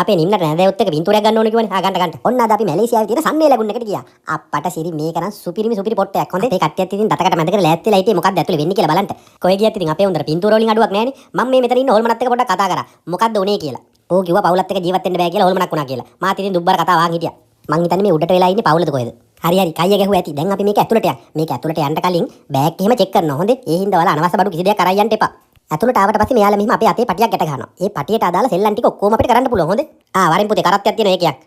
අපේ නිම්නට නැදෙව්ත් එක පින්තූරයක් ගන්න ඕනේ කිව්වනේ. ගන්න ගන්න. ඔන්න අද අපි මැලේසියාවේ තියෙන සන්නේ ලැබුණ එකට ගියා. අප්පට සිරි මේක නම් සුපිරි පොට්ටයක්. හොඳේ. ඒ කට්ටියත් ඉතින් දතකට මැදකට ලෑස්තිලා හිටියේ මොකක්ද ඇතුලේ වෙන්නේ කියලා බලන්න. කොහෙ ගියත් ඉතින් අපේ හොඳට පින්තූර වලින් අඩුවක් නැහැනේ. මම මේ මෙතන ඉන්න හොල්මනත් එක්ක පොඩ්ඩක් කතා කරා. මොකද්ද උනේ කියලා. ඕ කිව්වා පවුලත් එක්ක ජීවත් වෙන්න බෑ කියලා හොල්මනක් වුණා කියලා. මාත් ඉතින් දුබ්බර කතා වහන් හිටියා. මං හිතන්නේ මේ උඩට වෙලා ඉන්නේ පවුලද කොහෙද? හරි කයිය ගැහුවා ඇති. දැන් අපි මේක ඇතුළට යන්න. මේක ඇතුළට යන්න කලින් බෑග් එහෙම චෙක් කරනවා. හොඳේ. ඒ හින්දා වල අනවශ්‍ය බඩු කිසි දෙයක් අරන් යන්න එපා. ඇතුළට ආවට පස්සේ මෙයාලා මෙහිම අපේ අතේ පටියක් ගැට ගන්නවා. ඒ පටියට අදාළ සෙල්ලම් ටික ඔක්කොම අපිට කරන්න පුළුවන්. හොඳේ. වරින් පුතේ කරත්තයක් තියෙනවා ඒකයක්.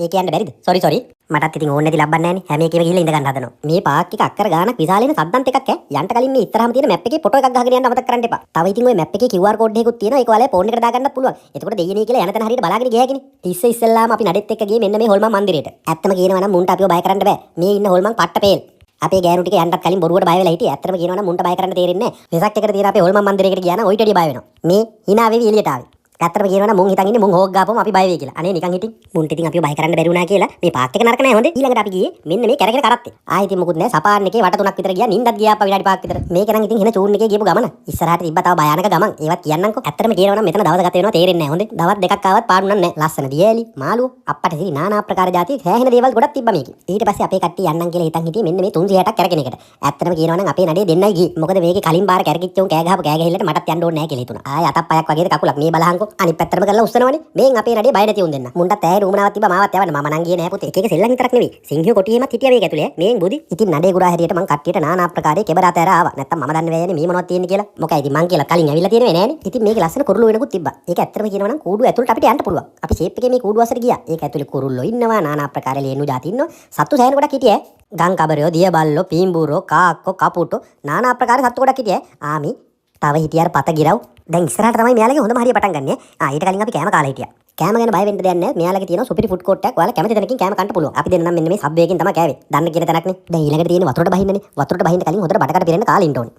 ඒක යන්න බැරිද? සෝරි. මටත් ඉතින් ඕනේ නැති ලබන්නේ නැහනේ. හැම එකේම ගිහිල්ලා ඉඳ ගන්න හදනවා. මේ පාක් එක අක්කර ගානක් විශාලේන සද්දන්ත එකක් යන්න කලින් මේ ඉස්සරහම තියෙන මැප් එකේ ෆොටෝ එකක් ගහගෙන යන්න අමතක කරන්න එපා. තව ඉතින් ওই මැප් එකේ QR කෝඩ් එකකුත් තියෙනවා. ඒක ඔයාලා ෆෝන් එකට දාගන්නත් පුළුවන්. එතකොට දෙයියනේ කියලා යන තැන හරියට බලාගෙන ගියා හැකිනේ. ඉස්සෙල්ලාම අපි නඩෙත් එක්ක ගියේ මෙන්න මේ හොල්මන් මන්දිරේට. ඇත්තම කියනවා නම් මුන්ට අපිව බය කරන්න බෑ. මේ ඉන්න හොල්මන් පට්ට පේල්. අපේ ගෑනු ටික යන්නත් කලින් බොරුවට බය වෙලා හිටියේ. ඇත්තම කියනවා නම් මුන්ට බය කරන්න තේරෙන්නේ නැහැ. වෙසක් එකට තියෙන අපේ හොල්මන් මන්දිරේකට ගියා නම් ඔයිට වැඩි බය වෙනවා. මේ hina වෙවි එළියට ආවේ. ඇත්තටම කියනවා නම් මුන් හිතන් ඉන්නේ මුන් හොක් ගාපුවම අපි බය වෙයි කියලා. අනේ නිකන් හිටින්. මුන්ට ඉතින් අපිව බය කරන්න බැරි වුණා කියලා මේ පාත් එක නරක නෑ හොඳේ. ඊළඟට අපි ගියේ මෙන්න මේ කැරගෙන කරත්තේ. ආයෙ ඉතින් මොකුත් නෑ. සපාන් එකේ වට තුනක් විතර ගියා. නින්දත් ගියා අප්පා විනාඩි 5ක් විතර. මේක නම් ඉතින් එහෙන චූන් එකේ ගියපු ගමන. ඉස්සරහට තිබ්බ තව භයානක ගමන්. ඒවත් කියන්නම්කෝ. ඇත්තටම කියනවා නම් මෙතන දවස් ගත වෙනවා තේරෙන්නේ නෑ හොඳේ. දවස් දෙකක් ආවත් පාඩු නෑ. ලස්සන දියෑලි, මාළුවෝ, අප්පට ඉතින් নানা ආකාර જાති සෑහෙන දේවල් ගොඩක් තිබ්බා මේකේ. ඊට පස්සේ අපේ කට්ටිය යන්නම් කියලා හිතන් හිටියේ මෙන්න මේ 360ක් කැරගෙන එකට. ඇත්තටම කියනවා නම් අපේ නඩේ දෙන්නයි ගියේ. මොකද මේකේ කලින් බාර කැරකිච්ච උන් කෑ ගහපු කෑ ගහILLට මටත් යන්න ඕනේ නෑ කියලා හිතුණා. ආයෙ අතක් පයක් වගේද කකුලක් මේ බලහන්කෝ. අනිත් පැත්තටම කරලා උස්සනවනේ. මේන් අපේ නඩේ බය නැති උන් දෙන්න. මුන්ටත් ඇයි රූමනාවක් තිබ්බා මාවත් යවන්න. මම නම් ගියේ නෑ පුතේ. එක සෙල්ලම් විතරක් නෙවෙයි. සිංහියෝ කොටියෙමත් හිටියා මේක ඇතුලේ. මේන් බුදි. ඉතින් නඩේ ගුරා හැරියට මං කට්ටියට নানা ආකාරයේ කෙබරාත ඇර ආවා. නැත්තම් මම දන්නේ නෑනේ මේ මොනවද තියෙන්නේ කියලා. මොකයි ඉතින් මං කියලා කලින් ඇවිල්ලා තියෙනවේ නෑනේ. ඉතින් මේකේ ලස්සන කුරුළු වෙනකුත් තිබ්බා. ඒක ඇත්තටම කියනවා නම් කූඩුව ඇතුළට අපිට යන්න පුළුවන්. අපි ෂේප් එකේ මේ කූඩුව අස්සට ගියා. ඒක ඇතුලේ කුරුල්ලෝ ඉන්නවා. নানা ආකාරයේ ලේනු જાති ඉන්නවා. සත්තු සෑහෙන ගොඩක් හිටියේ. ගම් කබරයෝ, දිය බල්ලෝ, පීඹුරෝ, කාක්කෝ, කපුටෝ নানা ආකාරයේ සත්තු ගොඩක් හිටියේ. ආමි තව හිටියාර පත ගිරව්. දැන් ඉස්සරහට තමයි මෙයාලගේ හොඳම හරිය පටන් ගන්නෙ. ඊට කලින් අපි කෑම කාලා හිටියා. කෑම ගැන බය වෙන්න දෙයක් නැහැ. මෙයාලගේ තියෙන සුපිරි ෆුඩ් කෝට් එකක්. ඔයාලා කැමති තැනකින් කෑම කන්න පුළුවන්. අපි දෙන්න නම් මෙන්න මේ සබ් එකකින් තමයි කෑවේ. දන්න කියන තැනක් නේ. දැන් ඊළඟට තියෙන වතුරට බහින්නනේ. වතුරට බහින්න කලින් හොඳට බඩකට පිරෙන්න කාලා ඉන්න ඕනේ.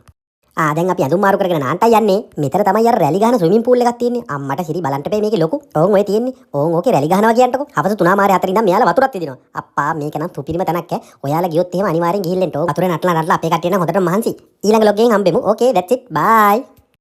දැන් අපි අඳුම් මාරු කරගෙන නාන්ටයි යන්නේ. මෙතන තමයි අර රැලි ගහන ස්විමින් පූල් එකක් තියෙන්නේ. අම්මට සිරි බලන්න බෑ මේකේ ලොකු. ඕන් ඔය තියෙන්නේ. ඕන් ඕකේ රැලි ගහනවා කියන්නකෝ. හවස 3:04 ඉඳන් මෙයාලා වතුරත් විදිනවා. අප්පා මේක නම් සුපිරිම තැනක් ඈ. ඔයාලා ගියොත් එහෙම අනිවාර්යෙන් ගිහින් එන්න ඕක. වතුරේ නටලා හොඳට මහන්සි. ඊළඟ ලොග් එකෙන් හම්බෙමු. Okay that's it. Bye.